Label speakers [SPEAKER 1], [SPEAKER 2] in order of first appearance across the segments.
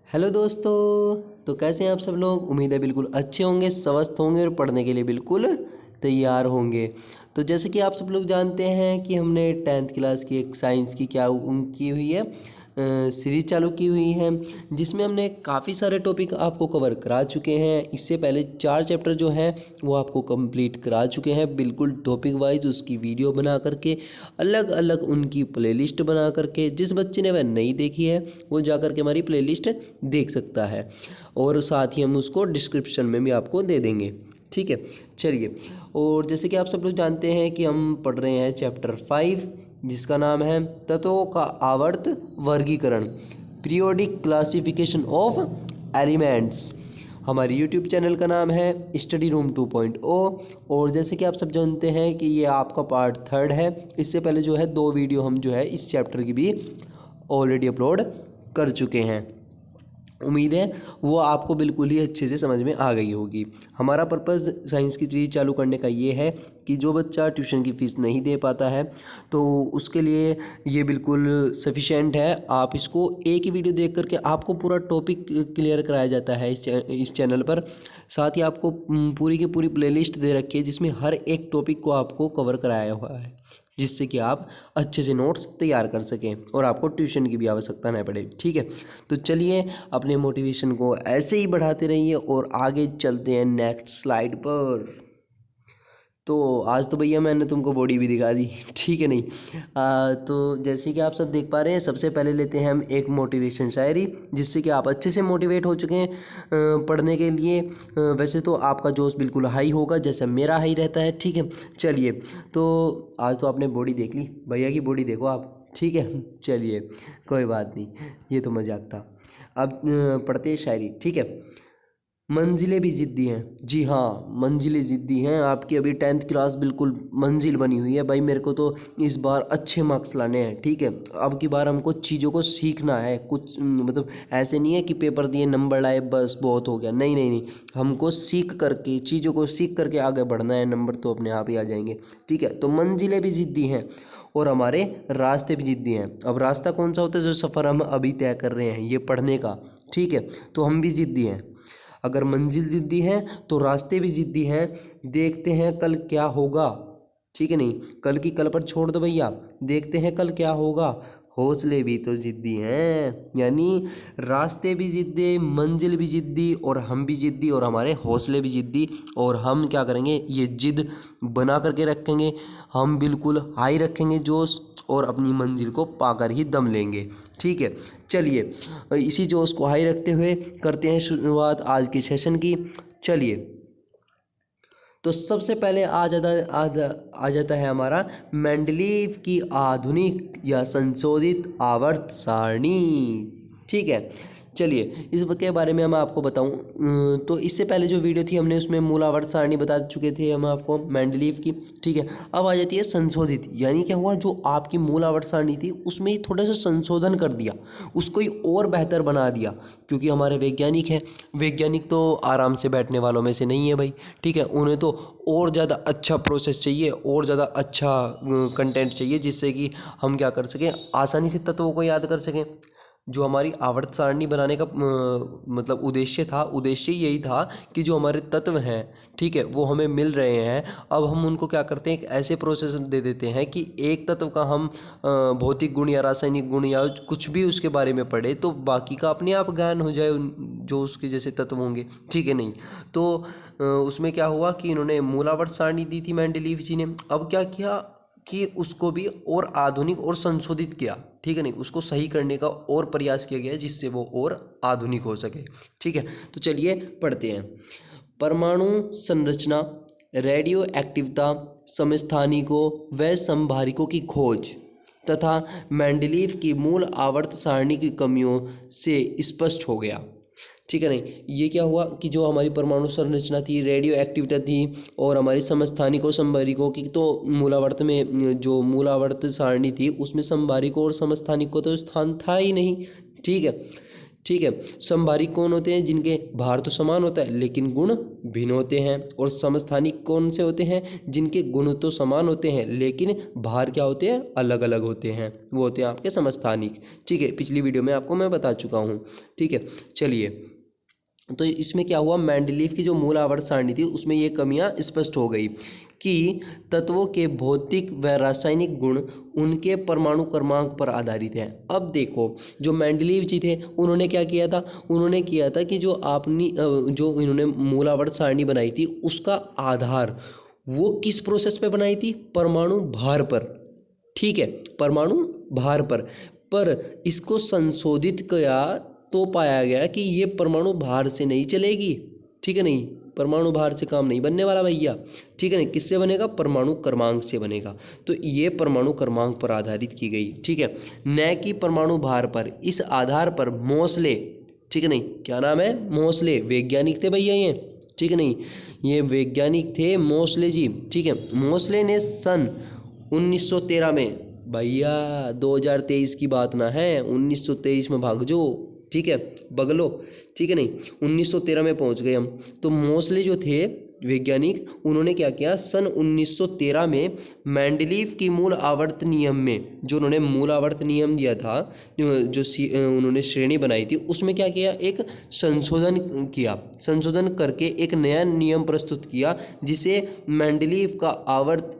[SPEAKER 1] Hello दोस्तों। तो कैसे हैं आप सब लोग। उम्मीद है बिल्कुल अच्छे होंगे, स्वस्थ होंगे और पढ़ने के लिए बिल्कुल तैयार होंगे। तो जैसे कि आप सब लोग जानते हैं कि हमने 10th क्लास की एक साइंस की की हुई है सीरीज चालू की हुई है, जिसमें हमने काफ़ी सारे टॉपिक आपको कवर करा चुके हैं। इससे पहले 4 चैप्टर जो हैं वो आपको कंप्लीट करा चुके हैं बिल्कुल टॉपिक वाइज, उसकी वीडियो बना करके अलग अलग उनकी प्लेलिस्ट बना करके। जिस बच्चे ने वह नहीं देखी है वो जा कर के हमारी प्लेलिस्ट देख सकता है, और साथ ही हम उसको डिस्क्रिप्शन में भी आपको दे देंगे। ठीक है, चलिए। और जैसे कि आप सब लोग जानते हैं कि हम पढ़ रहे हैं चैप्टर 5, जिसका नाम है तत्वों का आवर्त वर्गीकरण, पीरियोडिक क्लासिफिकेशन ऑफ एलिमेंट्स। हमारे यूट्यूब चैनल का नाम है स्टडी रूम 2.0। और जैसे कि आप सब जानते हैं कि ये आपका पार्ट 3 है। इससे पहले जो है 2 वीडियो हम जो है इस चैप्टर की भी ऑलरेडी अपलोड कर चुके हैं। उम्मीद है वो आपको बिल्कुल ही अच्छे से समझ में आ गई होगी। हमारा पर्पज़ साइंस की सीरीज चालू करने का ये है कि जो बच्चा ट्यूशन की फ़ीस नहीं दे पाता है तो उसके लिए ये बिल्कुल सफिशेंट है। आप इसको एक ही वीडियो देख करके आपको पूरा टॉपिक क्लियर कराया जाता है इस चैनल पर। साथ ही आपको पूरी की पूरी प्लेलिस्ट दे रखी है जिसमें हर एक टॉपिक को आपको कवर कराया हुआ है, जिससे कि आप अच्छे से नोट्स तैयार कर सकें और आपको ट्यूशन की भी आवश्यकता न पड़े। ठीक है, तो चलिए अपने मोटिवेशन को ऐसे ही बढ़ाते रहिए और आगे चलते हैं नेक्स्ट स्लाइड पर। तो आज तो भैया मैंने तुमको बॉडी भी दिखा दी। ठीक है नहीं। तो जैसे कि आप सब देख पा रहे हैं, सबसे पहले लेते हैं हम एक मोटिवेशन शायरी, जिससे कि आप अच्छे से मोटिवेट हो चुके हैं पढ़ने के लिए। वैसे तो आपका जोश बिल्कुल हाई होगा जैसे मेरा हाई रहता है। ठीक है, चलिए। तो आज तो आपने बॉडी देख ली, भैया की बॉडी देखो आप। ठीक है, चलिए कोई बात नहीं, ये तो मजाक था। अब पढ़ते हैं शायरी। ठीक है। मंजिलें भी ज़िद्दी हैं। जी हाँ, मंजिलें ज़िद्दी हैं। आपकी अभी 10th क्लास बिल्कुल मंजिल बनी हुई है भाई। मेरे को तो इस बार अच्छे मार्क्स लाने हैं। ठीक है, अब की बार हमको चीज़ों को सीखना है। कुछ मतलब ऐसे नहीं है कि पेपर दिए नंबर लाए बस बहुत हो गया। नहीं नहीं नहीं, हमको सीख करके, चीज़ों को सीख करके आगे बढ़ना है। नंबर तो अपने आप ही आ जाएंगे। ठीक है, तो मंजिलें भी ज़िद्दी हैं और हमारे रास्ते भी ज़िद्दी हैं। अब रास्ता कौन सा होता है? जो सफ़र हम अभी तय कर रहे हैं ये पढ़ने का। ठीक है, तो हम भी ज़िद्दी हैं। अगर मंजिल ज़िद्दी है तो रास्ते भी ज़िद्दी हैं। देखते हैं कल क्या होगा। ठीक है नहीं, कल की कल पर छोड़ दो भैया, देखते हैं कल क्या होगा। हौसले भी तो ज़िद्दी हैं। यानी रास्ते भी ज़िद्दी, मंजिल भी ज़िद्दी, और हम भी ज़िद्दी, और हमारे हौसले भी ज़िद्दी। और हम क्या करेंगे, ये ज़िद बना करके रखेंगे। हम बिल्कुल हाई रखेंगे जोश और अपनी मंजिल को पाकर ही दम लेंगे। ठीक है, चलिए इसी जोश को हाई रखते हुए करते हैं शुरुआत आज के सेशन की। चलिए, तो सबसे पहले आ जाता है हमारा मेंडलीव की आधुनिक या संशोधित आवर्त सारणी। ठीक है, चलिए इस के बारे में मैं आपको बताऊं। तो इससे पहले जो वीडियो थी हमने उसमें मूल आवर्त सारणी बता चुके थे हम आपको मेंडलीव की। ठीक है, अब आ जाती है संशोधित। यानी क्या हुआ, जो आपकी मूल आवर्त सारणी थी उसमें ही थोड़ा सा संशोधन कर दिया, उसको ही और बेहतर बना दिया। क्योंकि हमारे वैज्ञानिक हैं, वैज्ञानिक तो आराम से बैठने वालों में से नहीं है भाई। ठीक है, उन्हें तो और ज़्यादा अच्छा प्रोसेस चाहिए, और ज़्यादा अच्छा कंटेंट चाहिए, जिससे कि हम क्या कर सकें, आसानी से तत्वों को याद कर सकें। जो हमारी आवर्त सारणी बनाने का मतलब उद्देश्य यही था कि जो हमारे तत्व हैं, ठीक है, वो हमें मिल रहे हैं। अब हम उनको क्या करते हैं, एक ऐसे प्रोसेस दे देते हैं कि एक तत्व का हम भौतिक गुण या रासायनिक गुण या कुछ भी उसके बारे में पढ़े तो बाकी का अपने आप ज्ञान हो जाए, जो उसके जैसे तत्व होंगे। ठीक है नहीं, तो उसमें क्या हुआ कि इन्होंने मूलावर्त सारणी दी थी मेंडलीव जी ने। अब क्या किया कि उसको भी और आधुनिक और संशोधित किया। ठीक है नहीं, उसको सही करने का और प्रयास किया गया जिससे वो और आधुनिक हो सके। ठीक है, तो चलिए पढ़ते हैं। परमाणु संरचना, रेडियो एक्टिवता, समस्थानिकों व संभारिकों की खोज तथा मेंडलीव की मूल आवर्त सारणी की कमियों से स्पष्ट हो गया। ठीक है नहीं, ये क्या हुआ कि जो हमारी परमाणु संरचना थी, रेडियो एक्टिविटी थी, और हमारी समस्थानिकों संभारिकों की, तो मूलावर्त में जो मूलावर्त सारणी थी उसमें संभारिकों और समस्थानिकों तो स्थान था ही नहीं। ठीक है, ठीक है। समभारी कौन होते हैं? जिनके भार तो समान होता है लेकिन गुण भिन्न होते हैं। और समस्थानिक कौन से होते हैं? जिनके गुण तो समान होते हैं लेकिन भार क्या होते हैं? अलग अलग होते हैं, वो होते हैं आपके समस्थानिक। ठीक है, पिछली वीडियो में आपको मैं बता चुका हूँ। ठीक है, चलिए, तो इसमें क्या हुआ, मेंडलीव की जो मूल आवर्त सारणी थी उसमें ये कमियां स्पष्ट हो गई कि तत्वों के भौतिक व रासायनिक गुण उनके परमाणु क्रमांक पर आधारित है। अब देखो, जो मेंडलीव जी थे उन्होंने क्या किया था? उन्होंने किया था कि जो इन्होंने मूल आवर्त सारणी बनाई थी उसका आधार वो किस प्रोसेस पे बनाई थी? परमाणु भार पर। ठीक है, परमाणु भार पर इसको संशोधित किया तो पाया गया कि ये परमाणु भार से नहीं चलेगी। ठीक है, नहीं, परमाणु भार से काम नहीं बनने वाला भैया। ठीक है, नहीं, किससे बनेगा? परमाणु क्रमांक से बनेगा। तो ये परमाणु क्रमांक पर आधारित की गई। ठीक है, न कि परमाणु भार पर। इस आधार पर मोसले, ठीक है नहीं, क्या नाम है? मोसले, वैज्ञानिक थे भैया ये। ठीक है नहीं, ये वैज्ञानिक थे मोसले जी। ठीक है, मोसले ने सन 1913 में, भैया 2023 की बात ना है, 1923 में भाग जो। ठीक है, बगलो। ठीक है नहीं, 1913 में पहुंच गए हम। तो मोसले जो थे वैज्ञानिक, उन्होंने क्या किया? सन 1913 में मेंडलीव की मूल आवर्त नियम में, जो उन्होंने मूल आवर्त नियम दिया था, उन्होंने श्रेणी बनाई थी, उसमें क्या किया? एक संशोधन किया। संशोधन करके एक नया नियम प्रस्तुत किया जिसे मेंडलीव का आवर्त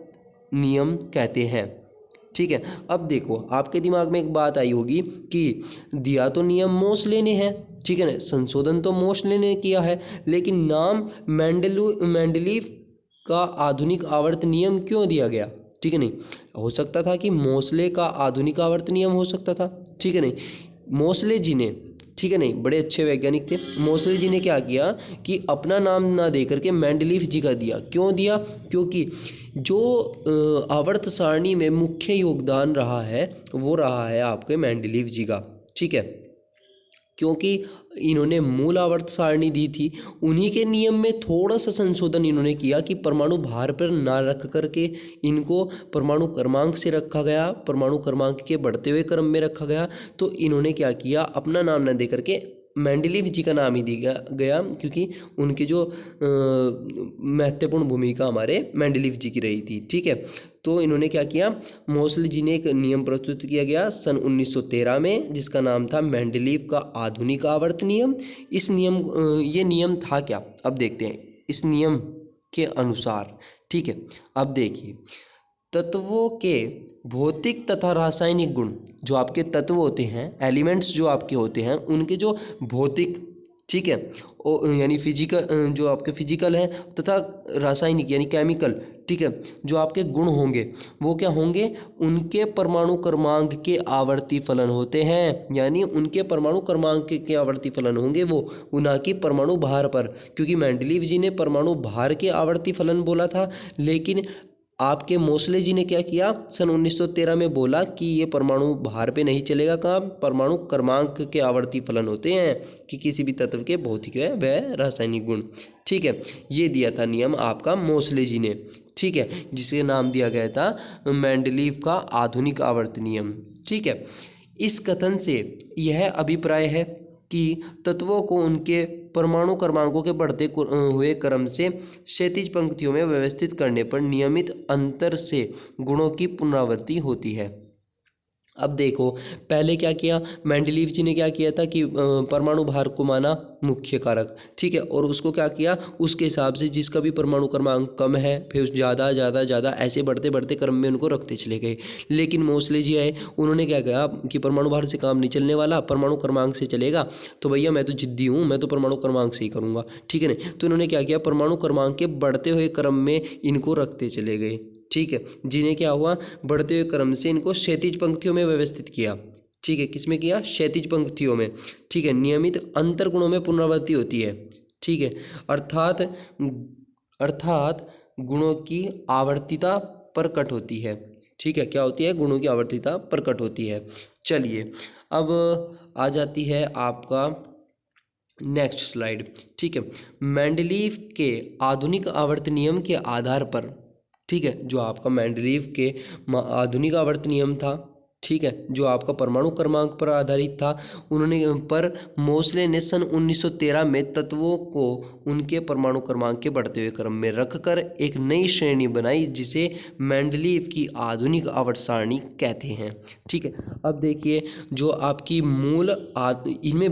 [SPEAKER 1] नियम कहते हैं। ठीक है, अब देखो, आपके दिमाग में एक बात आई होगी कि दिया तो नियम मोसले ने है, ठीक है ना, संशोधन तो मोसले ने किया है, लेकिन नाम मेंडलीव का आधुनिक आवर्त नियम क्यों दिया गया? ठीक है नहीं, हो सकता था कि मोसले का आधुनिक आवर्त नियम हो सकता था। ठीक है नहीं, मोसले जी ने, ठीक है नहीं, बड़े अच्छे वैज्ञानिक थे। मोसले जी ने क्या किया कि अपना नाम ना दे करके मेंडलीव जी का दिया। क्यों दिया? क्योंकि जो आवर्त सारणी में मुख्य योगदान रहा है वो रहा है आपके मेंडलीव जी का। ठीक है, क्योंकि इन्होंने मूल आवर्त सारणी दी थी, उन्हीं के नियम में थोड़ा सा संशोधन इन्होंने किया कि परमाणु भार पर ना रख करके इनको परमाणु क्रमांक से रखा गया, परमाणु क्रमांक के बढ़ते हुए क्रम में रखा गया। तो इन्होंने क्या किया? अपना नाम न दे करके मेंडलीव जी का नाम ही दिया गया, क्योंकि उनकी जो महत्वपूर्ण भूमिका हमारे मेंडलीव जी की रही थी। ठीक है, तो इन्होंने क्या किया? मोसले जी ने एक नियम प्रस्तुत किया गया सन 1913 में, जिसका नाम था मेंडलीव का आधुनिक आवर्त नियम। ये नियम था क्या? अब देखते हैं इस नियम के अनुसार। ठीक है, अब देखिए, तत्वों के भौतिक तथा रासायनिक गुण, जो आपके तत्व होते हैं, एलिमेंट्स जो आपके होते हैं, उनके जो भौतिक, ठीक है, यानी फिजिकल, जो आपके फिजिकल हैं, तथा रासायनिक यानी केमिकल, ठीक है, जो आपके गुण होंगे वो क्या होंगे? उनके परमाणु क्रमांक के आवर्ती फलन होते हैं। यानी उनके परमाणु क्रमांक के आवर्ती फलन होंगे वो ना कि परमाणु भार पर, क्योंकि मेंडलीव जी ने परमाणु भार के आवर्ती फलन बोला था, लेकिन आपके मोसले जी ने क्या किया? सन 1913 में बोला कि ये परमाणु भार पे नहीं चलेगा काम, परमाणु क्रमांक के आवर्ती फलन होते हैं कि किसी भी तत्व के भौतिक व रासायनिक गुण। ठीक है, ये दिया था नियम आपका मोसले जी ने। ठीक है, जिसे नाम दिया गया था मेंडलीव का आधुनिक आवर्त नियम। ठीक है, इस कथन से यह अभिप्राय है कि तत्वों को उनके परमाणु क्रमांकों के बढ़ते हुए क्रम से क्षैतिज पंक्तियों में व्यवस्थित करने पर नियमित अंतर से गुणों की पुनरावृत्ति होती है। अब देखो, पहले क्या किया मेंडलीव जी ने? क्या किया था कि परमाणु भार को माना मुख्य कारक, ठीक है, और उसको क्या किया? उसके हिसाब से जिसका भी परमाणु क्रमांक कम है फिर ज़्यादा ज़्यादा ज़्यादा ऐसे बढ़ते बढ़ते क्रम में उनको रखते चले गए। लेकिन मोसले जी आए, उन्होंने क्या कहा कि परमाणु भार से काम नहीं चलने वाला, परमाणु क्रमांक से चलेगा। तो भैया मैं तो जिद्दी हूँ, मैं तो परमाणु क्रमांक से ही करूँगा। ठीक है ना, तो इन्होंने क्या किया? परमाणु क्रमांक के बढ़ते हुए क्रम में इनको रखते चले गए। ठीक है, जिन्हें क्या हुआ? बढ़ते हुए क्रम से इनको क्षैतिज पंक्तियों में व्यवस्थित किया। ठीक है, किसमें किया? क्षैतिज पंक्तियों में। ठीक है, नियमित अंतर गुणों में पुनरावृत्ति होती है। ठीक है, अर्थात गुणों की आवर्तिता प्रकट होती है। ठीक है, क्या होती है? गुणों की आवर्तिता प्रकट होती है। चलिए, अब आ जाती है आपका नेक्स्ट स्लाइड। ठीक है, मेंडलीव के आधुनिक आवर्त नियम के आधार पर, ठीक है, जो आपका मेंडलीव के आधुनिक आवर्त नियम था, ठीक है, जो आपका परमाणु क्रमांक पर आधारित था। उन्होंने पर मोसले ने सन 1913 में तत्वों को उनके परमाणु क्रमांक के बढ़ते हुए क्रम में रखकर एक नई श्रेणी बनाई जिसे मेंडलीव की आधुनिक आवर्त सारणी कहते हैं। ठीक है, अब देखिए जो आपकी मूल इनमें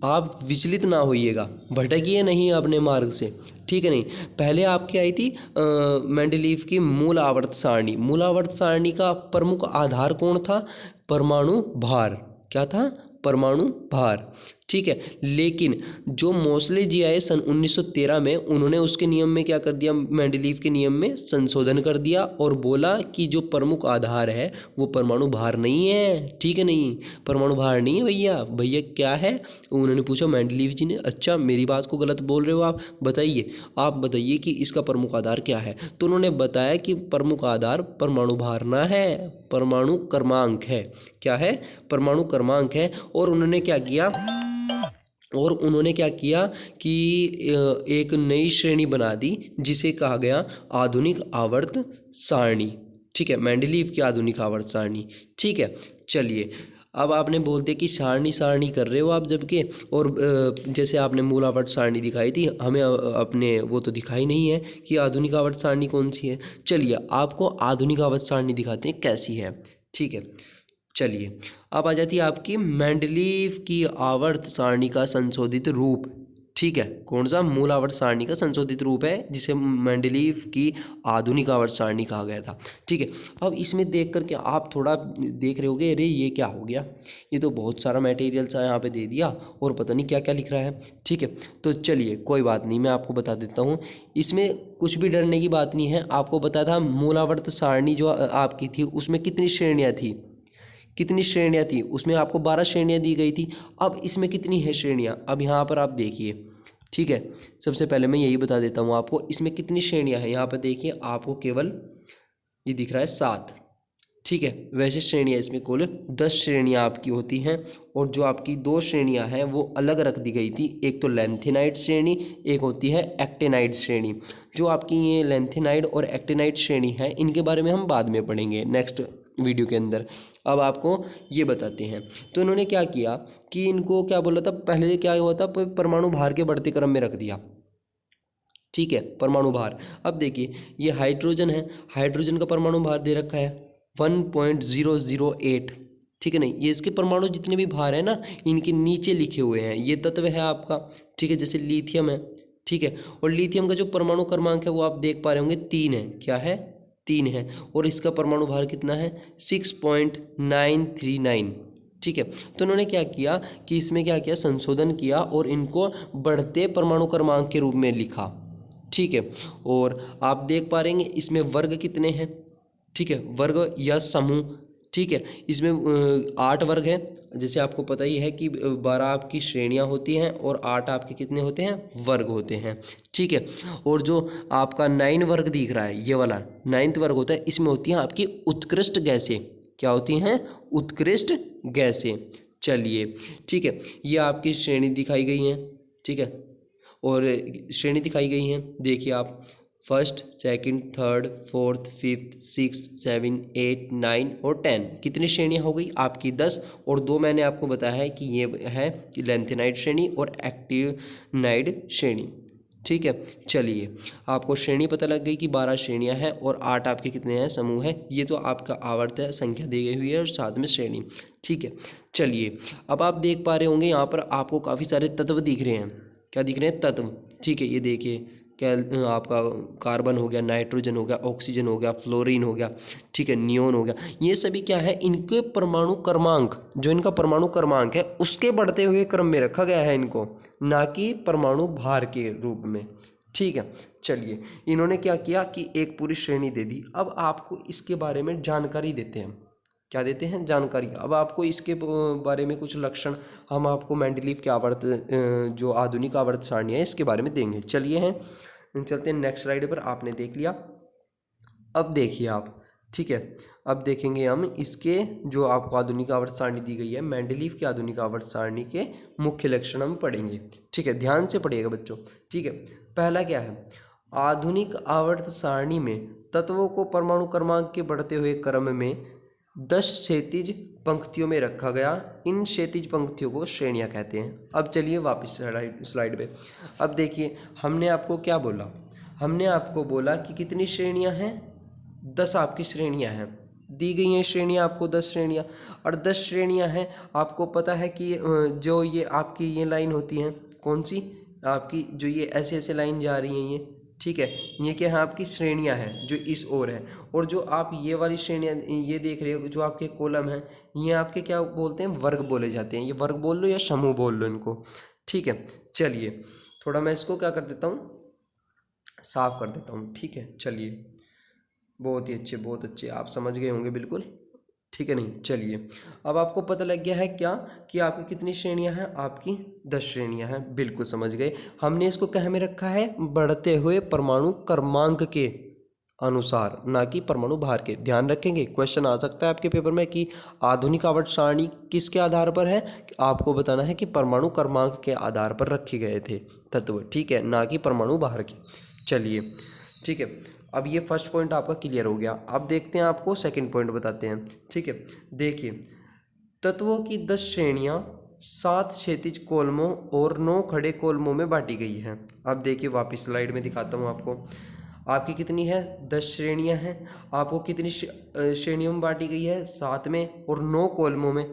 [SPEAKER 1] आप विचलित ना होइएगा, भटकिए नहीं अपने मार्ग से, ठीक है नहीं। पहले आपकी आई थी मेंडलीव की मूल आवर्त सारणी। मूल आवर्त सारणी का प्रमुख आधार कौन था? परमाणु भार। क्या था? परमाणु भार। ठीक है, लेकिन जो मोसले जी आए सन 1913 में, उन्होंने उसके नियम में क्या कर दिया? मेंडलीव के नियम में संशोधन कर दिया और बोला कि जो प्रमुख आधार है वो परमाणु भार नहीं है। ठीक है नहीं, परमाणु भार नहीं है भैया। भैया क्या है? उन्होंने पूछा मेंडलीव जी ने, अच्छा मेरी बात को गलत बोल रहे हो आप, बताइए, आप बताइए कि इसका प्रमुख आधार क्या है। तो उन्होंने बताया कि प्रमुख आधार परमाणु भार ना है, परमाणु क्रमांक है। क्या है? परमाणु क्रमांक है। और उन्होंने क्या किया कि एक नई श्रेणी बना दी जिसे कहा गया आधुनिक आवर्त सारणी। ठीक है, मेंडलीव की आधुनिक आवर्त सारणी। ठीक है, चलिए अब आपने बोल दिया कि सारणी कर रहे हो आप, जबकि और जैसे आपने मूल आवर्त सारणी दिखाई थी, हमें अपने वो तो दिखाई नहीं है कि आधुनिक आवर्त सारणी कौन सी है। चलिए आपको आधुनिक आवर्त सारणी दिखाते हैं कैसी है। ठीक है, चलिए अब आ जाती है आपकी मेंडलीव की आवर्त सारणी का संशोधित रूप। ठीक है, कौन सा? मूल आवर्त सारणी का संशोधित रूप है जिसे मेंडलीव की आधुनिक आवर्त सारणी कहा गया था। ठीक है, अब इसमें देख करके आप थोड़ा देख रहे होगे, अरे ये क्या हो गया, ये तो बहुत सारा मटेरियल सा यहाँ पे दे दिया और पता नहीं क्या क्या लिख रहा है। ठीक है, तो चलिए कोई बात नहीं, मैं आपको बता देता हूँ। इसमें कुछ भी डरने की बात नहीं है। आपको बताया था मूल आवर्त सारणी जो आपकी थी उसमें कितनी श्रेणियाँ थी, कितनी श्रेणियाँ थी? उसमें आपको 12 श्रेणियाँ दी गई थी। अब इसमें कितनी है श्रेणियाँ? अब यहाँ पर आप देखिए। ठीक है, सबसे पहले मैं यही बता देता हूँ आपको इसमें कितनी श्रेणियाँ हैं। यहाँ पर देखिए आपको केवल ये दिख रहा है 7। ठीक है, वैसे श्रेणियाँ इसमें कुल 10 श्रेणियाँ आपकी होती हैं। और जो आपकी 2 श्रेणियाँ हैं वो अलग रख दी गई थी। एक तो लेंथेनाइड श्रेणी, एक होती है एक्टेनाइड श्रेणी। जो आपकी ये लेंथेनाइड और एक्टेनाइड श्रेणी है इनके बारे में हम बाद में पढ़ेंगे नेक्स्ट वीडियो के अंदर। अब आपको ये बताते हैं। तो इन्होंने क्या किया कि इनको क्या बोला था, पहले क्या हुआ था, परमाणु भार के बढ़ते क्रम में रख दिया। ठीक है, परमाणु भार। अब देखिए ये हाइड्रोजन है, हाइड्रोजन का परमाणु भार दे रखा है 1.008। ठीक है नहीं, ये इसके परमाणु जितने भी भार है ना इनके नीचे लिखे हुए हैं। ये तत्व है आपका। ठीक है, जैसे लिथियम है। ठीक है, और लिथियम का जो परमाणु क्रमांक है वो आप देख पा रहे होंगे 3 है। क्या है? 3 है। और इसका परमाणु भार कितना है? 6.939। ठीक है, तो उन्होंने क्या किया कि इसमें क्या किया, संशोधन किया और इनको बढ़ते परमाणु क्रमांक के रूप में लिखा। ठीक है, और आप देख पा रहे हैं इसमें वर्ग कितने हैं। ठीक है, वर्ग या समूह। ठीक है, इसमें 8 वर्ग हैं। जैसे आपको पता ही है कि 12 आपकी श्रेणियां होती हैं और 8 आपके कितने होते हैं? वर्ग होते हैं। ठीक है, और जो आपका 9 वर्ग दिख रहा है ये वाला 9th वर्ग होता है, इसमें होती हैं आपकी उत्कृष्ट गैसें। क्या होती हैं? उत्कृष्ट गैसें। चलिए ठीक है, ये आपकी श्रेणी दिखाई गई हैं। ठीक है, और श्रेणी दिखाई गई हैं, देखिए आप 1st, 2nd, 3rd, 4th, 5th, 6th, 7, 8, 9 और 10। कितनी श्रेणियाँ हो गई आपकी? 10। और 2 मैंने आपको बताया है कि ये है कि लेंथेनाइड श्रेणी और एक्टिनाइड श्रेणी। ठीक है, चलिए आपको श्रेणी पता लग गई कि 12 श्रेणियाँ हैं और 8 आपके कितने हैं? समूह है। ये तो आपका आवर्त है, संख्या दी गई हुई है और साथ में श्रेणी। ठीक है, चलिए अब आप देख पा रहे होंगे यहाँ पर आपको काफ़ी सारे तत्व दिख रहे हैं। क्या दिख रहे हैं? तत्व। ठीक है, ये देखिए क्या आपका कार्बन हो गया, नाइट्रोजन हो गया, ऑक्सीजन हो गया, फ्लोरीन हो गया। ठीक है, नियोन हो गया। ये सभी क्या है? इनके परमाणु क्रमांक, जो इनका परमाणु क्रमांक है उसके बढ़ते हुए क्रम में रखा गया है इनको, ना कि परमाणु भार के रूप में। ठीक है, चलिए इन्होंने क्या किया कि एक पूरी श्रेणी दे दी। अब आपको इसके बारे में जानकारी देते हैं। क्या देते हैं? जानकारी। अब आपको इसके बारे में कुछ लक्षण हम आपको मेंडलीव के आवर्त जो आधुनिक आवर्त सारणी है इसके बारे में देंगे। चलिए चलते हैं नेक्स्ट स्लाइड पर। आपने देख लिया, अब देखिए आप। ठीक है, अब देखेंगे हम इसके जो आपको आधुनिक आवर्त सारणी दी गई है, मेंडलीव की आधुनिक आवर्त सारणी के मुख्य लक्षण हम पढ़ेंगे। ठीक है, ध्यान से पढ़िएगा बच्चों। ठीक है, पहला क्या है? आधुनिक आवर्त सारणी में तत्वों को परमाणु क्रमांक के बढ़ते हुए क्रम में 10 क्षैतिज पंक्तियों में रखा गया। इन क्षैतिज पंक्तियों को श्रेणियां कहते हैं। अब चलिए वापस स्लाइड पे। अब देखिए हमने आपको क्या बोला, हमने आपको बोला कि कितनी श्रेणियां हैं, 10 आपकी श्रेणियां हैं, दी गई हैं श्रेणियां आपको 10 श्रेणियां, और 10 श्रेणियां हैं। आपको पता है कि जो ये आपकी ये लाइन होती हैं, कौन सी आपकी, जो ये ऐसे ऐसे लाइन जा रही हैं ये, ठीक है, ये क्या है आपकी श्रेणियां हैं जो इस ओर है। और जो आप ये वाली श्रेणियां ये देख रहे हो, जो आपके कॉलम हैं, ये आपके क्या बोलते हैं, वर्ग बोले जाते हैं। ये वर्ग बोल लो या समूह बोल लो इनको, ठीक है। चलिए थोड़ा मैं इसको क्या कर देता हूँ, साफ कर देता हूँ, ठीक है। चलिए बहुत ही अच्छे, बहुत अच्छे, आप समझ गए होंगे बिल्कुल, ठीक है। नहीं चलिए, अब आपको पता लग गया है क्या कि आपकी कितनी श्रेणियां हैं, आपकी 10 श्रेणियां हैं, बिल्कुल समझ गए। हमने इसको कहाँ में रखा है, बढ़ते हुए परमाणु क्रमांक के अनुसार, ना कि परमाणु भार के। ध्यान रखेंगे, क्वेश्चन आ सकता है आपके पेपर में कि आधुनिक आवर्त सारणी किसके आधार पर है, आपको बताना है कि परमाणु क्रमांक के आधार पर रखे गए थे तत्व, ठीक है, ना कि परमाणु भार के। चलिए ठीक है, अब ये फर्स्ट पॉइंट आपका क्लियर हो गया। अब देखते हैं, आपको सेकंड पॉइंट बताते हैं, ठीक है। देखिए तत्वों की 10 श्रेणियां 7 क्षैतिज कॉलमों और 9 खड़े कॉलमों में बांटी गई हैं। अब देखिए वापस स्लाइड में दिखाता हूँ आपको, आपकी कितनी है, 10 श्रेणियां हैं। आपको कितनी श्रेणियों में बांटी गई है, 7 में, और 9 कॉलमों में,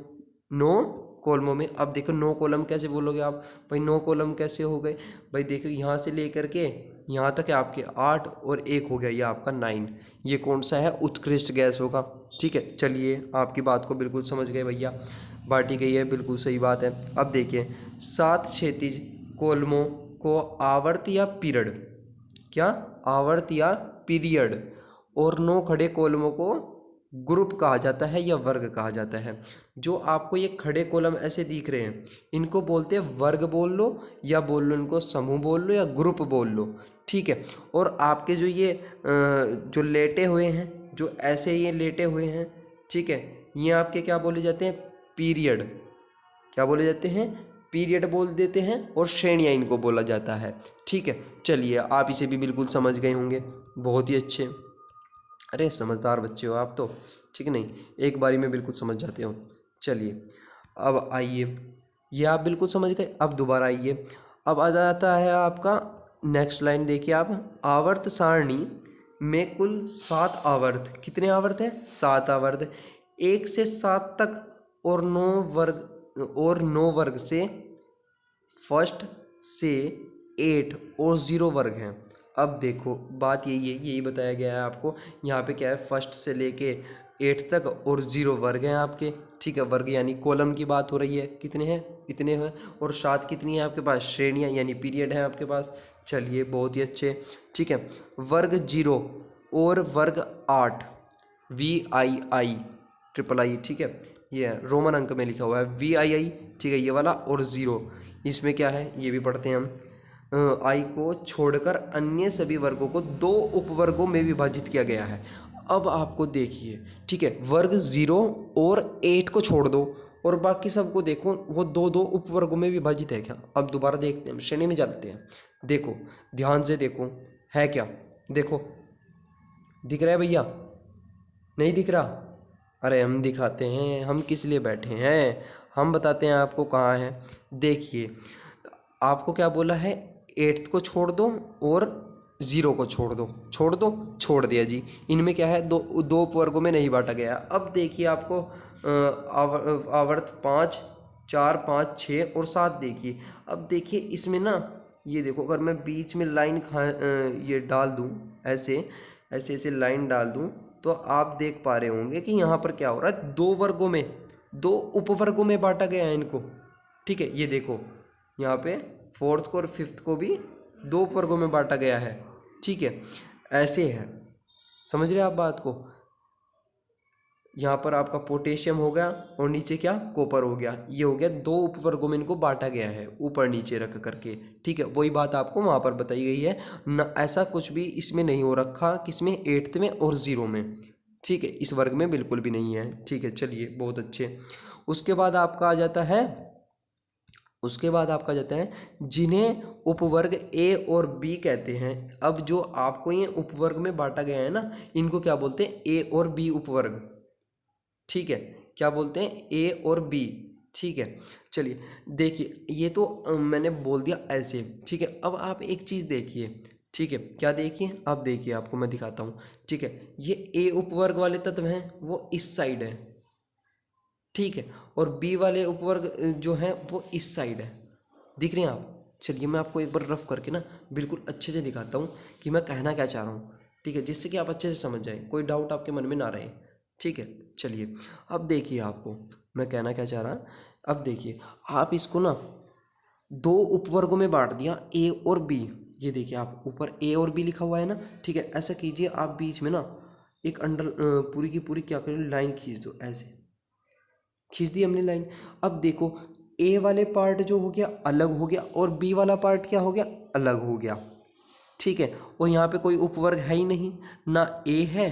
[SPEAKER 1] 9 कॉलमों में। अब देखो 9 कॉलम कैसे बोलोगे आप, भाई 9 कॉलम कैसे हो गए, भाई देखो यहाँ से लेकर के यहाँ तक है आपके 8 और 1 हो गया, ये आपका 9। ये कौन सा है, उत्कृष्ट गैस होगा, ठीक है। चलिए आपकी बात को बिल्कुल समझ गए भैया, बांटी गई है, बिल्कुल सही बात है। अब देखिए 7 क्षैतिज कॉलमों को आवर्त या पीरियड, क्या आवर्त या पीरियड, और 9 खड़े कॉलमों को ग्रुप कहा जाता है या वर्ग कहा जाता है। जो आपको ये खड़े कॉलम ऐसे दिख रहे हैं, इनको बोलते हैं वर्ग बोल लो, या बोल लो इनको समूह बोल लो, या ग्रुप बोल लो, ठीक है। और आपके जो ये जो लेटे हुए हैं, जो ऐसे ये लेटे हुए हैं, ठीक है, ये आपके क्या बोले जाते हैं, पीरियड, क्या बोले जाते हैं, पीरियड बोल देते हैं, और श्रेणियाँ इनको बोला जाता है, ठीक है। चलिए आप इसे भी बिल्कुल समझ गए होंगे, बहुत ही अच्छे, अरे समझदार बच्चे हो आप तो, ठीक है। नहीं, एक बारी में बिल्कुल समझ जाते हो। चलिए अब आइए, ये आप बिल्कुल समझ गए। अब दोबारा आइए, अब आ जाता है आपका नेक्स्ट लाइन, देखिए आप, आवर्त सारणी में कुल 7 आवर्त, कितने आवर्त हैं, 7 आवर्त, 1 से 7 तक, और 9 वर्ग से फर्स्ट से 8 और 0 वर्ग हैं। अब देखो बात यही है, यही बताया गया है आपको, यहाँ पे क्या है, फर्स्ट से लेके 8 तक और 0 वर्ग हैं आपके, ठीक है। वर्ग यानी कॉलम की बात हो रही है, कितने हैं, इतने हैं, और 7 कितनी है आपके पास, श्रेणियाँ यानी पीरियड है आपके पास। चलिए बहुत ही अच्छे, ठीक है। वर्ग 0 और वर्ग 8, VII ट्रिपल आई, ठीक है, ये रोमन अंक में लिखा हुआ है VII, ठीक है, ये वाला, और 0, इसमें क्या है ये भी पढ़ते हैं हम। आई को छोड़कर अन्य सभी वर्गों को 2 उपवर्गों में विभाजित किया गया है। अब आपको देखिए, ठीक है, वर्ग 0 और 8 को छोड़ दो, और बाकी सबको देखो, वो 2-2 उपवर्गों में विभाजित है क्या। अब दोबारा देखते हैं, श्रेणी में चलते हैं, देखो ध्यान से देखो है क्या, देखो दिख रहा है भैया, नहीं दिख रहा, अरे हम दिखाते हैं, हम किस लिए बैठे हैं, हम बताते हैं आपको कहाँ है। देखिए आपको क्या बोला है, 8th को छोड़ दो और 0 को छोड़ दो, छोड़ दो, छोड़ दिया जी। इनमें क्या है, दो उपवर्गों में नहीं बांटा गया। अब देखिए आपको आवर्त 5, 4, 5, 6 और 7 देखिए। अब देखिए इसमें ना, ये देखो अगर मैं बीच में लाइन ये डाल दूँ, ऐसे ऐसे ऐसे लाइन डाल दूँ, तो आप देख पा रहे होंगे कि यहाँ पर क्या हो रहा है, 2 वर्गों में, 2 उपवर्गों में बांटा गया है इनको, ठीक है। ये देखो यहाँ पे 4th को और 5th को भी 2 उपवर्गों में बांटा गया है, ठीक है, ऐसे है, समझ रहे आप बात को। यहाँ पर आपका पोटेशियम हो गया, और नीचे क्या, कॉपर हो गया, ये हो गया 2 उपवर्गों में इनको बांटा गया है, ऊपर नीचे रख करके, ठीक है। वही बात आपको वहाँ पर बताई गई है ना, ऐसा कुछ भी इसमें नहीं हो रखा, किसमें, 8th में और 0 में, ठीक है, इस वर्ग में बिल्कुल भी नहीं है, ठीक है। चलिए बहुत अच्छे। उसके बाद आपका आ जाता है, जिन्हें उपवर्ग ए और बी कहते हैं। अब जो आपको ये उपवर्ग में बांटा गया है ना, इनको क्या बोलते हैं, ए और बी उपवर्ग, ठीक है, क्या बोलते हैं ए और बी, ठीक है। चलिए देखिए ये तो मैंने बोल दिया ऐसे, ठीक है। अब आप एक चीज़ देखिए, ठीक है, क्या देखिए, अब देखिए आपको मैं दिखाता हूँ, ठीक है। ये ए उपवर्ग वाले तत्व हैं वो इस साइड है, ठीक है, और बी वाले उपवर्ग जो हैं वो इस साइड है, दिख रहे हैं आप। चलिए मैं आपको एक बार रफ करके ना बिल्कुल अच्छे से दिखाता हूँ कि मैं कहना क्या चाह रहा हूँ, ठीक है, जिससे कि आप अच्छे से समझ जाए, कोई डाउट आपके मन में ना रहे, ठीक है। चलिए अब देखिए आपको मैं कहना क्या चाह रहा, अब देखिए आप इसको ना दो उपवर्गों में बांट दिया, ए और बी। ये देखिए आप ऊपर ए और बी लिखा हुआ है ना, ठीक है। ऐसा कीजिए आप बीच में ना एक पूरी की पूरी क्या करें, लाइन खींच दो, ऐसे खींच दी हमने लाइन। अब देखो ए वाले पार्ट जो हो गया अलग हो गया और बी वाला पार्ट क्या हो गया, अलग हो गया, ठीक है। और यहाँ पे कोई उपवर्ग है ही नहीं, ना ए है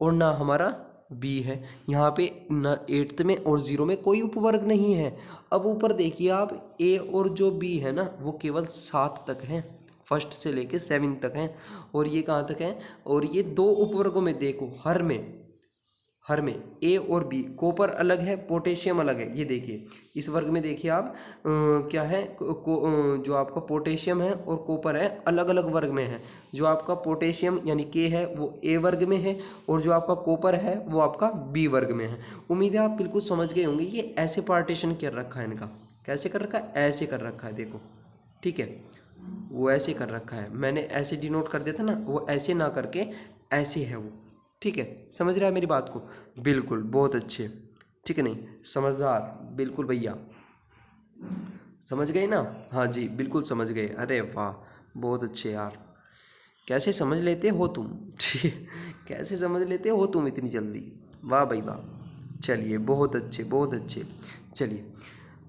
[SPEAKER 1] और ना हमारा बी है, यहाँ पे ना 8th में और 0 में कोई उपवर्ग नहीं है। अब ऊपर देखिए आप ए और जो बी है ना वो केवल 7 तक हैं, फर्स्ट से लेके 7 तक हैं, और ये कहाँ तक है, और ये दो उपवर्गों में देखो हर में ए और बी, कॉपर अलग है पोटेशियम अलग है। ये देखिए इस वर्ग में देखिए आप क्या है जो आपका पोटेशियम है और कॉपर है अलग अलग वर्ग में है। जो आपका पोटेशियम यानी के है वो ए वर्ग में है और जो आपका कॉपर है वो आपका बी वर्ग में है। उम्मीद है आप बिल्कुल समझ गए होंगे। ये ऐसे पार्टीशन कर रखा है इनका, कैसे कर रखा है, ऐसे कर रखा है, देखो ठीक है, वो ऐसे कर रखा है, मैंने ऐसे डिनोट कर दिया था ना, वो ऐसे ना करके ऐसे है वो, ठीक है। समझ रहा है मेरी बात को, बिल्कुल बहुत अच्छे, ठीक है, नहीं समझदार बिल्कुल भैया, समझ गए ना, हाँ जी बिल्कुल समझ गए, अरे वाह बहुत अच्छे यार, कैसे समझ लेते हो तुम ठीक है, कैसे समझ लेते हो तुम इतनी जल्दी, वाह भाई वाह। चलिए बहुत अच्छे बहुत अच्छे। चलिए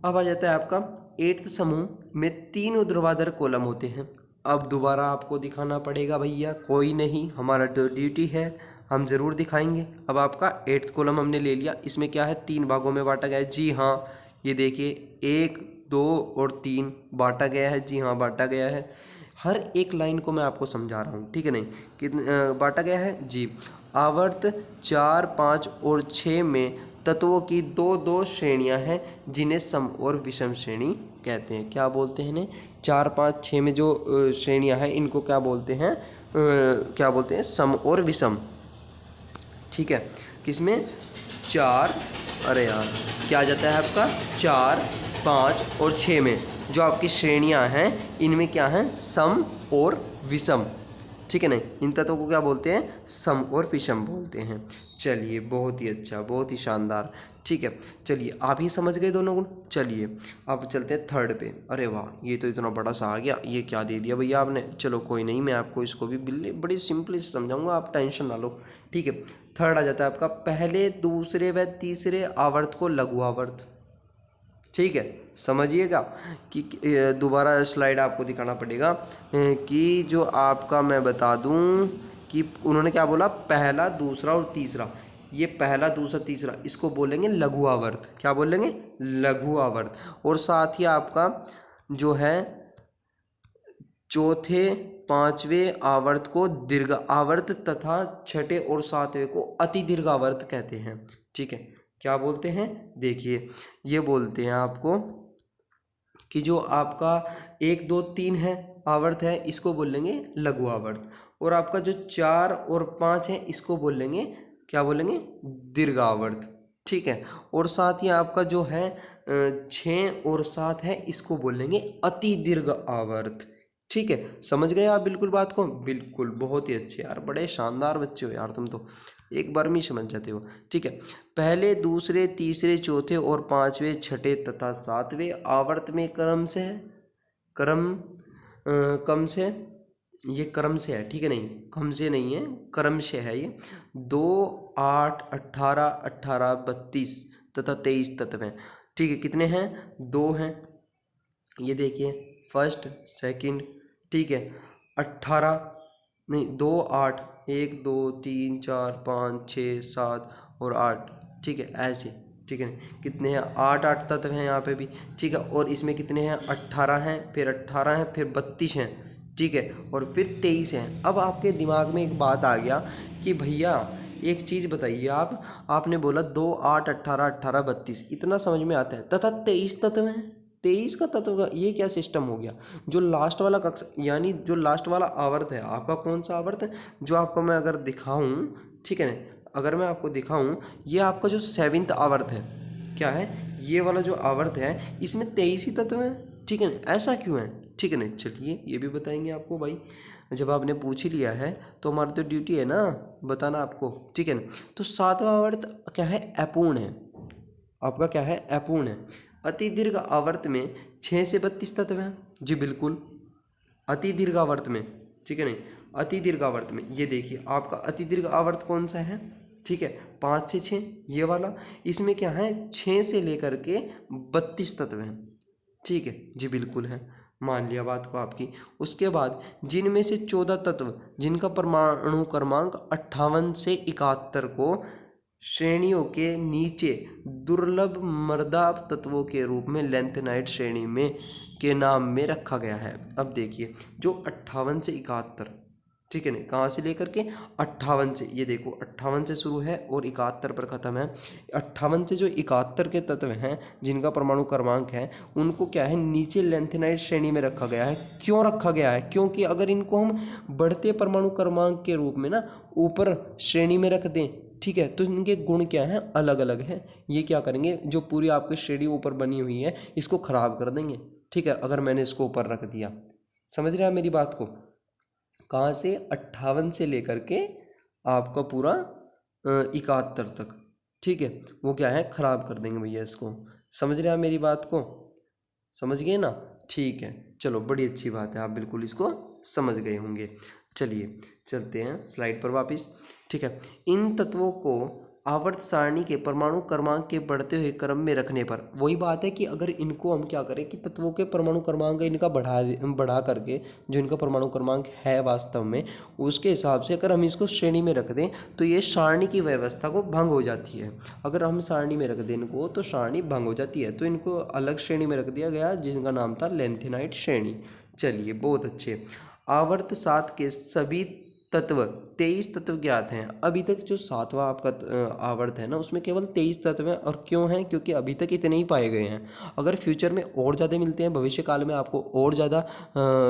[SPEAKER 1] अब आ जाता है आपका 8th समूह में 3 ऊर्ध्वाधर कॉलम होते हैं। अब दोबारा आपको दिखाना पड़ेगा भैया, कोई नहीं, हमारा ड्यूटी है, हम ज़रूर दिखाएंगे। अब आपका 8th कॉलम हमने ले लिया, इसमें क्या है 3 भागों में बांटा गया है, जी हाँ ये देखिए 1 2 और 3 बांटा गया है, जी हाँ बांटा गया है। हर एक लाइन को मैं आपको समझा रहा हूँ, ठीक है, नहीं कितने बांटा गया है जी। आवर्त 4 5 और 6 में तत्वों की दो दो श्रेणियां हैं जिन्हें सम और विषम श्रेणी कहते हैं। क्या बोलते हैं इन्हें, 4 5 6 में जो श्रेणियां हैं इनको क्या बोलते हैं, क्या बोलते हैं, सम और विषम, ठीक है। किसमें 4, अरे यार क्या आ जाता है आपका 4 5 और 6 में जो आपकी श्रेणियां हैं इनमें क्या है, सम और विषम, ठीक है, नहीं इन तत्वों को क्या बोलते हैं, सम और विषम बोलते हैं। चलिए बहुत ही अच्छा बहुत ही शानदार, ठीक है। चलिए आप ही समझ गए दोनों गुण। चलिए अब चलते हैं 3rd पे। अरे वाह ये तो इतना बड़ा सा आ गया, ये क्या दे दिया भैया आपने, चलो कोई नहीं, मैं आपको इसको भी बड़ी सिंपली से समझाऊंगा, आप टेंशन ना लो, ठीक है। 3rd आ जाता है आपका पहले दूसरे व तीसरे आवर्त को लघु आवर्त, ठीक है। समझिएगा कि दोबारा स्लाइड आपको दिखाना पड़ेगा कि जो आपका मैं बता दूं कि उन्होंने क्या बोला, पहला दूसरा और तीसरा, ये पहला दूसरा तीसरा इसको बोलेंगे लघु आवर्त, क्या बोलेंगे, लघु आवर्त। और साथ ही आपका जो है चौथे पांचवें आवर्त को दीर्घ आवर्त तथा छठे और सातवें को अति दीर्घ आवर्त कहते हैं, ठीक है। क्या बोलते हैं, देखिए ये बोलते हैं आपको कि जो आपका 1 2 3 है आवर्त है इसको बोलेंगे लघु आवर्त, और आपका जो 4 और 5 है इसको बोलेंगे, क्या बोलेंगे, दीर्घ आवर्त, ठीक है। और साथ ही आपका जो है 6 और 7 है इसको बोलेंगे अति दीर्घ आवर्त, ठीक है। समझ गए आप बिल्कुल बात को, बिल्कुल बहुत ही अच्छे यार, बड़े शानदार बच्चे हो यार तुम तो, एक बार में ही समझ जाते हो, ठीक है। पहले दूसरे तीसरे चौथे और पांचवें छठे तथा सातवें आवर्त में क्रम से है, क्रम से, ये क्रम से है, ठीक है, नहीं कम से नहीं है, क्रम से है ये। 2 8 18 18 32 तथा 23 तत्व हैं, ठीक है। कितने हैं, 2 हैं, ये देखिए फर्स्ट सेकंड, ठीक है। 18 नहीं 2 8 1 2 3 4 5 6 7 और 8, ठीक है ऐसे, ठीक है। कितने हैं, 8 8 तत्व हैं यहाँ पे भी, ठीक है। और इसमें कितने हैं, 18 हैं, फिर 18 हैं, फिर 32 हैं, ठीक है, और फिर 23 हैं। अब आपके दिमाग में एक बात आ गया कि भैया एक चीज़ बताइए आपने बोला 2, 8, 18, 18, 32 इतना समझ में आता है, तथा 23 तत्व हैं। 23 का तत्व का ये क्या सिस्टम हो गया? जो लास्ट वाला कक्षा यानी जो लास्ट वाला आवर्त है आपका, कौन सा आवर्त है जो आपको मैं अगर दिखाऊं, ठीक है ना, अगर मैं आपको दिखाऊं, ये आपका जो 7th आवर्त है, क्या है ये वाला जो आवर्त है, इसमें 23 ही तत्व हैं, ठीक है ना। ऐसा क्यों है, ठीक है ना, चलिए ये भी बताएंगे आपको भाई। जब आपने पूछ ही लिया है तो हमारी तो ड्यूटी है ना बताना आपको, ठीक है ना। तो 7वां आवर्त क्या है? अपूर्ण है। आपका क्या है? अपूर्ण है। अति दीर्घ आवर्त में 6 से 32 तत्व हैं। जी बिल्कुल, अति दीर्घ आवर्त में, ठीक है नहीं, अति दीर्घ आवर्त में ये देखिए आपका अति दीर्घ आवर्त कौन सा है, ठीक है, 5 से 6 ये वाला। इसमें क्या है? 6 से लेकर के 32 तत्व हैं, ठीक है जी बिल्कुल है, मान लिया बात को आपकी। उसके बाद जिनमें से 14 तत्व जिनका परमाणु क्रमांक 58 से 71 को श्रेणियों के नीचे दुर्लभ मृदा तत्वों के रूप में लेंथेनाइट श्रेणी में के नाम में रखा गया है। अब देखिए जो 58 से 71, ठीक है ना, कहाँ से लेकर के 58 से, ये देखो 58 से शुरू है और 71 पर ख़त्म है। 58 से जो 71 के तत्व हैं जिनका परमाणु क्रमांक है, उनको क्या है नीचे लेंथेनाइट श्रेणी में रखा गया है। क्यों रखा गया है? क्योंकि अगर इनको हम बढ़ते परमाणु क्रमांक के रूप में ना ऊपर श्रेणी में रख दें, ठीक है, तो इनके गुण क्या हैं? अलग अलग हैं। ये क्या करेंगे, जो पूरी आपकी श्रेणी ऊपर बनी हुई है इसको खराब कर देंगे, ठीक है, अगर मैंने इसको ऊपर रख दिया। समझ रहे हैं मेरी बात को? कहाँ से? 58 से लेकर के आपका पूरा 71 तक, ठीक है, वो क्या है? खराब कर देंगे भैया इसको। समझ रहे हैं मेरी बात को? समझ गए ना? ठीक है, चलो बड़ी अच्छी बात है, आप बिल्कुल इसको समझ गए होंगे। चलिए चलते हैं स्लाइड पर वापस, ठीक है। इन तत्वों को आवर्त सारणी के परमाणु क्रमांक के बढ़ते हुए क्रम में रखने पर, वही बात है कि अगर इनको हम क्या करें कि तत्वों के परमाणु क्रमांक इनका बढ़ा करके जो इनका परमाणु क्रमांक है वास्तव में, उसके हिसाब से अगर हम इसको श्रेणी में रख दें तो ये सारणी की व्यवस्था को भंग हो जाती है। अगर हम सारणी में रख दें इनको तो सारणी भंग हो जाती है, तो इनको अलग श्रेणी में रख दिया गया जिनका नाम था लेंथेनाइट श्रेणी। चलिए बहुत अच्छे। आवर्त 7 के सभी तत्व 23 तत्व ज्ञात हैं। अभी तक जो 7वां आपका आवर्त है ना, उसमें केवल 23 तत्व हैं। और क्यों हैं? क्योंकि अभी तक इतने ही पाए गए हैं। अगर फ्यूचर में और ज़्यादा मिलते हैं, भविष्य काल में आपको और ज़्यादा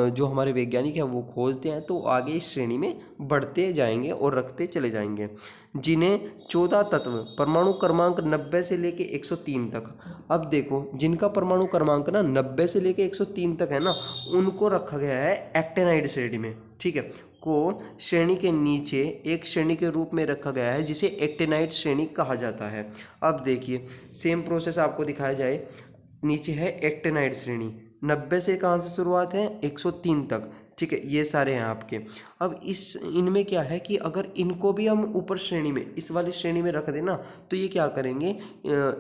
[SPEAKER 1] जो हमारे वैज्ञानिक हैं वो खोजते हैं, तो आगे इस श्रेणी में बढ़ते जाएंगे और रखते चले जाएंगे। जिन्हें 14 तत्व परमाणु क्रमांक 90 से लेके 103 तक, अब देखो जिनका परमाणु क्रमांक ना 90 से लेके 103 तक है ना, उनको रखा गया है एक्टेनाइड श्रेणी में, ठीक है, को श्रेणी के नीचे एक श्रेणी के रूप में रखा गया है जिसे एक्टेनाइड श्रेणी कहा जाता है। अब देखिए सेम प्रोसेस आपको दिखाया जाए, नीचे है एक्टेनाइड श्रेणी, 90 से कहाँ से शुरुआत है? 103 तक, ठीक है, ये सारे हैं आपके। अब इनमें क्या है कि अगर इनको भी हम ऊपर श्रेणी में, इस वाली श्रेणी में रख देना, तो ये क्या करेंगे,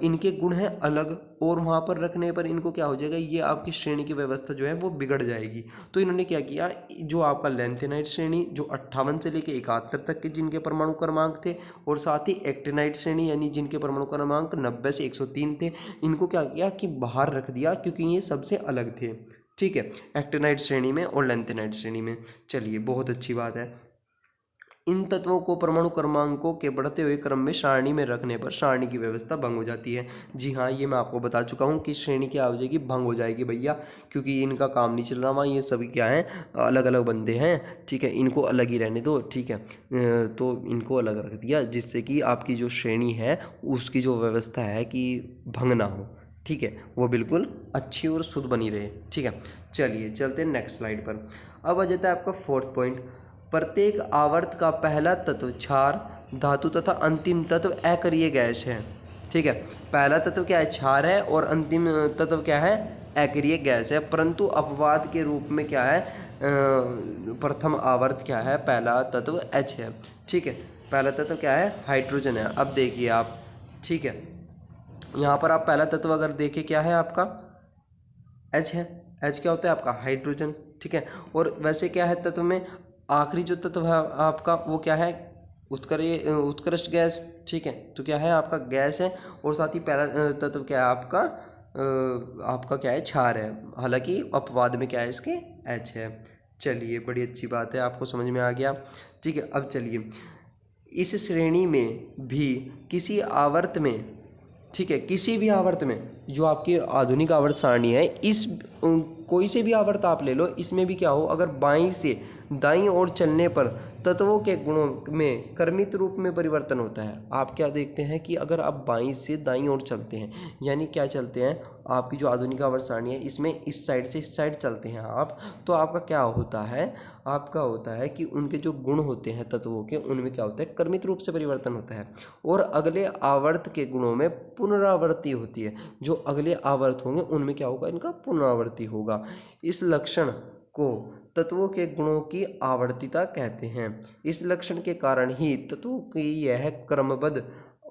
[SPEAKER 1] इनके गुण हैं अलग, और वहाँ पर रखने पर इनको क्या हो जाएगा, ये आपकी श्रेणी की व्यवस्था जो है वो बिगड़ जाएगी। तो इन्होंने क्या किया, जो आपका लेंथेनाइट श्रेणी जो 58 से लेकर 71 तक के जिनके परमाणु क्रमांक थे, और साथ ही एक्टेनाइट श्रेणी यानी जिनके परमाणु क्रमांक 90 से 103 थे, इनको क्या किया कि बाहर रख दिया, क्योंकि ये सबसे अलग थे, ठीक है, एक्टेनाइट श्रेणी में और लेंथेनाइट श्रेणी में। चलिए बहुत अच्छी बात है। इन तत्वों को परमाणु क्रमांकों के बढ़ते हुए क्रम में सारणी में रखने पर सारणी की व्यवस्था भंग हो जाती है। जी हाँ, ये मैं आपको बता चुका हूँ कि श्रेणी क्या हो जाएगी, भंग हो जाएगी भैया, क्योंकि इनका काम नहीं चल रहा वहाँ, ये सभी क्या हैं, अलग अलग बंदे हैं, ठीक है, इनको अलग ही रहने दो, ठीक है। तो इनको अलग रख दिया जिससे कि आपकी जो श्रेणी है उसकी जो व्यवस्था है कि भंग ना हो, ठीक है, वो बिल्कुल अच्छी और शुद्ध बनी रहे, ठीक है। चलिए चलते हैं नेक्स्ट स्लाइड पर। अब आ जाता है आपका 4th पॉइंट। प्रत्येक आवर्त का पहला तत्व क्षार धातु तथा अंतिम तत्व अकरिय गैस है, ठीक है। पहला तत्व क्या है? क्षार है, और अंतिम तत्व क्या है? अकरिय गैस है। परंतु अपवाद के रूप में क्या है, प्रथम आवर्त क्या है? पहला तत्व H है, ठीक है। पहला तत्व क्या है? हाइड्रोजन है। अब देखिए आप, ठीक है, यहाँ पर आप पहला तत्व अगर देखें क्या है आपका, H है। H क्या होता है आपका? हाइड्रोजन, ठीक है। और वैसे क्या है तत्व में, आखिरी जो तत्व है आपका वो क्या है? उत्कृष्ट गैस, ठीक है। तो क्या है आपका? गैस है। और साथ ही पहला तत्व क्या है आपका? आपका क्या है? क्षार है। हालांकि अपवाद में क्या है इसके? H है। चलिए बड़ी अच्छी बात है, आपको समझ में आ गया, ठीक है। अब चलिए इस श्रेणी में भी किसी आवर्त में, ठीक है, किसी भी आवर्त में जो आपकी आधुनिक आवर्त सारणी है, इस कोई से भी आवर्त आप ले लो, इसमें भी क्या हो, अगर बाईं से दाईं ओर चलने पर तत्वों के गुणों में क्रमित रूप में परिवर्तन होता है। आप क्या देखते हैं कि अगर आप बाईं से दाईं ओर चलते हैं, यानी क्या चलते हैं, आपकी जो आधुनिक आवर्त सारणी है इसमें इस साइड से इस साइड चलते हैं आप, तो आपका क्या होता है, आपका होता है कि उनके जो गुण होते हैं तत्वों के, उनमें क्या होता है, क्रमित रूप से परिवर्तन होता है। और अगले आवर्त के गुणों में पुनरावृत्ति होती है। जो अगले आवर्त होंगे उनमें क्या होगा, इनका पुनरावृत्ति होगा। इस लक्षण को तत्वों के गुणों की आवर्तिता कहते हैं। इस लक्षण के कारण ही तत्वों की यह क्रमबद्ध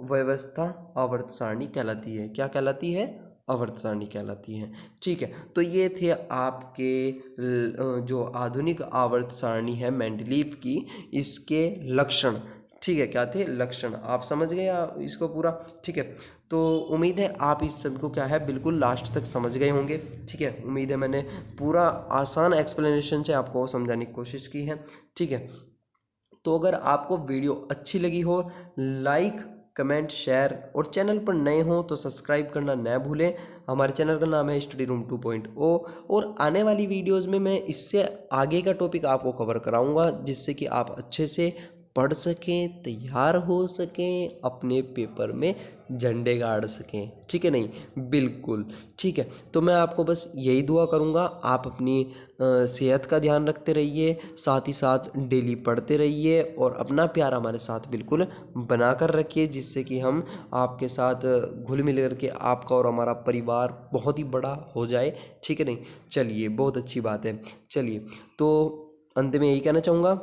[SPEAKER 1] व्यवस्था आवर्त सारणी कहलाती है। क्या कहलाती है, आवर्त सारणी कहलाती है। ठीक है, तो ये थे आपके जो आधुनिक आवर्त सारणी है मेंडलीव की, इसके लक्षण। ठीक है, क्या थे, लक्षण। आप समझ गए इसको पूरा। ठीक है, तो उम्मीद है आप इस सब को क्या है बिल्कुल लास्ट तक समझ गए होंगे। ठीक है, उम्मीद है मैंने पूरा आसान एक्सप्लेनेशन से आपको समझाने की कोशिश की है। ठीक है, तो अगर आपको वीडियो अच्छी लगी हो, लाइक कमेंट शेयर, और चैनल पर नए हो तो सब्सक्राइब करना न भूलें। हमारे चैनल का नाम है स्टडी रूम 2.0, और आने वाली वीडियोस में मैं इससे आगे का टॉपिक आपको कवर कराऊंगा, जिससे कि आप अच्छे से पढ़ सकें, तैयार हो सकें, अपने पेपर में झंडे गाड़ सकें। ठीक है, नहीं, बिल्कुल। ठीक है, तो मैं आपको बस यही दुआ करूँगा, आप अपनी सेहत का ध्यान रखते रहिए, साथ ही साथ डेली पढ़ते रहिए, और अपना प्यार हमारे साथ बिल्कुल बना कर रखिए, जिससे कि हम आपके साथ घुल मिल करके आपका और हमारा परिवार बहुत ही बड़ा हो जाए। ठीक है, नहीं, चलिए, बहुत अच्छी बात है। चलिए, तो अंत में यही कहना चाहूँगा,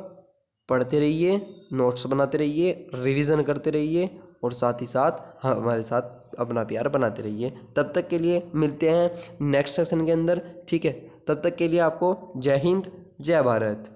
[SPEAKER 1] पढ़ते रहिए, नोट्स बनाते रहिए, रिवीजन करते रहिए, और साथ ही साथ हमारे साथ अपना प्यार बनाते रहिए। तब तक के लिए मिलते हैं नेक्स्ट सेशन के अंदर। ठीक है, तब तक के लिए आपको जय हिंद, जय भारत।